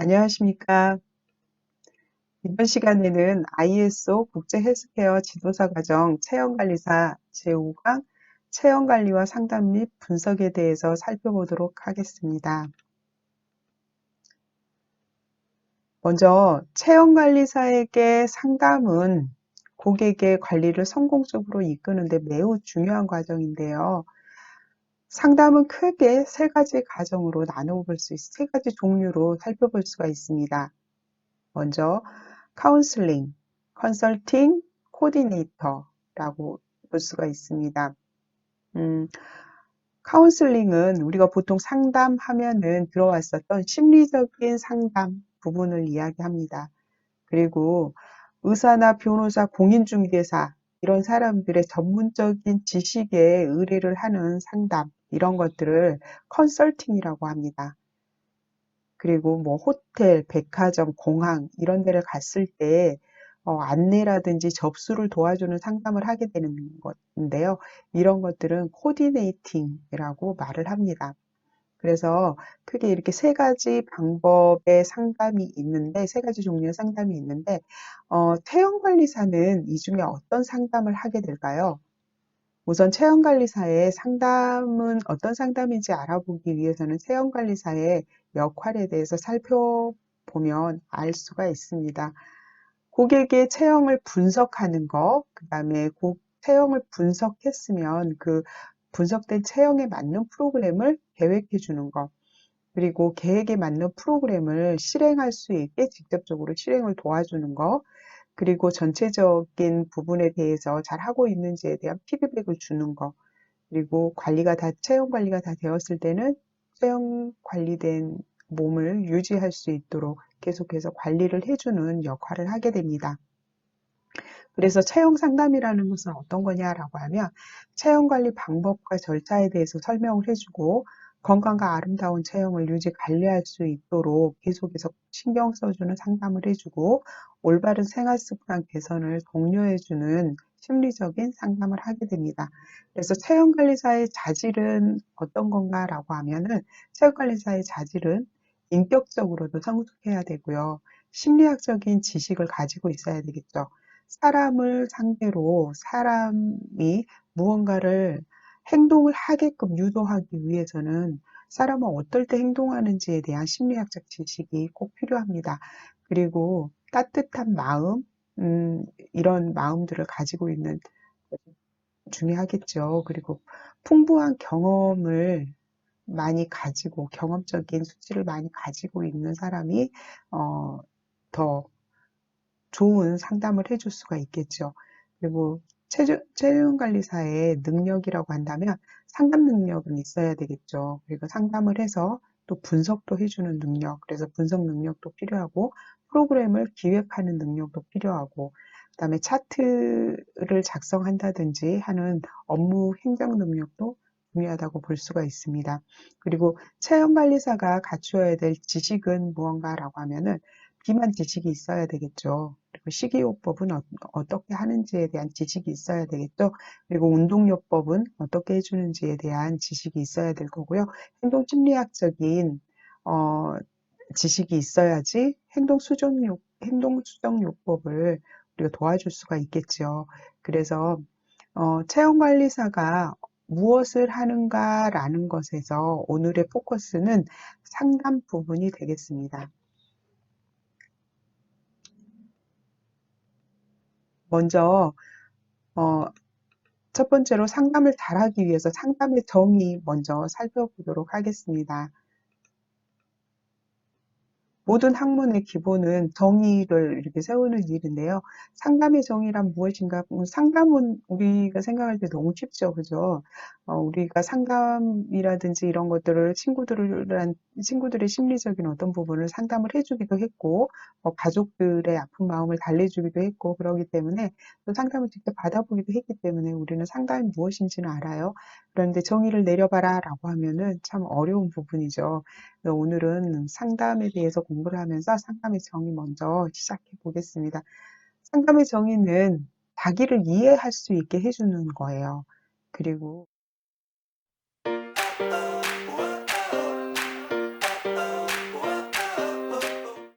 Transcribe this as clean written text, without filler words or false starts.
안녕하십니까. 이번 시간에는 ISO 국제 헬스케어 지도사 과정 체형관리사 제5강 체형관리와 상담 및 분석에 대해서 살펴보도록 하겠습니다. 먼저 체형관리사에게 상담은 고객의 관리를 성공적으로 이끄는 데 매우 중요한 과정인데요. 상담은 크게 세 가지 과정으로 나눠볼 수 있, 세 가지 종류로 살펴볼 수가 있습니다. 먼저 카운슬링, 컨설팅, 코디네이터라고 볼 수가 있습니다. 음, 카운슬링은 우리가 보통 상담하면은 들어왔었던 심리적인 상담 부분을 이야기합니다. 그리고 의사나 변호사, 공인중개사 이런 사람들의 전문적인 지식에 의뢰를 하는 상담 이런 것들을 컨설팅이라고 합니다. 그리고 뭐 호텔, 백화점, 공항 이런 데를 갔을 때 안내라든지 접수를 도와주는 상담을 하게 되는 건데요. 이런 것들은 코디네이팅이라고 말을 합니다. 그래서 크게 이렇게 세 가지 방법의 상담이 있는데, 세 가지 종류의 상담이 있는데, 체형관리사는 이 중에 어떤 상담을 하게 될까요? 우선 체형관리사의 상담은 어떤 상담인지 알아보기 위해서는 체형관리사의 역할에 대해서 살펴보면 알 수가 있습니다. 고객의 체형을 분석하는 거, 그 다음에 체형을 분석했으면 그 분석된 체형에 맞는 프로그램을 계획해 주는 거, 그리고 계획에 맞는 프로그램을 실행할 수 있게 직접적으로 실행을 도와주는 거, 그리고 전체적인 부분에 대해서 잘 하고 있는지에 대한 피드백을 주는 거, 그리고 체형 관리가 다 되었을 때는 체형 관리된 몸을 유지할 수 있도록 계속해서 관리를 해주는 역할을 하게 됩니다. 그래서 체형 상담이라는 것은 어떤 거냐라고 하면 체형 관리 방법과 절차에 대해서 설명을 해주고 건강과 아름다운 체형을 관리할 수 있도록 계속해서 신경 써주는 상담을 해주고 올바른 생활 습관 개선을 독려해주는 심리적인 상담을 하게 됩니다. 그래서 체형관리사의 자질은 어떤 건가라고 하면은 체형관리사의 자질은 인격적으로도 성숙해야 되고요. 심리학적인 지식을 가지고 있어야 되겠죠. 사람을 상대로 사람이 무언가를 행동을 하게끔 유도하기 위해서는 사람은 어떨 때 행동하는지에 대한 심리학적 지식이 꼭 필요합니다. 그리고 따뜻한 마음, 이런 마음들을 가지고 있는 것이 중요하겠죠. 그리고 풍부한 경험을 많이 가지고, 경험적인 수치를 많이 가지고 있는 사람이, 더 좋은 상담을 해줄 수가 있겠죠. 그리고 체중관리사의 능력이라고 한다면 상담 능력은 있어야 되겠죠. 그리고 상담을 해서 또 분석도 해주는 능력, 그래서 분석 능력도 필요하고 프로그램을 기획하는 능력도 필요하고 그다음에 차트를 작성한다든지 하는 업무 행정 능력도 중요하다고 볼 수가 있습니다. 그리고 체형관리사가 갖추어야 될 지식은 무언가라고 하면은 기만 지식이 있어야 되겠죠. 그리고 식이요법은 어떻게 하는지에 대한 지식이 있어야 되겠죠. 그리고 운동요법은 어떻게 해주는지에 대한 지식이 있어야 될 거고요. 행동심리학적인 어, 지식이 있어야지 행동수정요법을 우리가 도와줄 수가 있겠죠. 그래서 체형관리사가 무엇을 하는가라는 것에서 오늘의 포커스는 상담 부분이 되겠습니다. 먼저 어, 첫 번째로 상담을 잘하기 위해서 상담의 정의 먼저 살펴보도록 하겠습니다. 모든 학문의 기본은 정의를 이렇게 세우는 일인데요. 상담의 정의란 무엇인가? 상담은 우리가 생각할 때 너무 쉽죠. 그죠? 우리가 상담이라든지 이런 것들을 친구들의 심리적인 어떤 부분을 상담을 해주기도 했고, 가족들의 아픈 마음을 달래주기도 했고, 그러기 때문에 또 상담을 직접 받아보기도 했기 때문에 우리는 상담이 무엇인지는 알아요. 그런데 정의를 내려봐라 라고 하면은 참 어려운 부분이죠. 오늘은 상담에 대해서 공부를 하면서 상담의 정의 먼저 시작해 보겠습니다. 상담의 정의는 자기를 이해할 수 있게 해주는 거예요. 그리고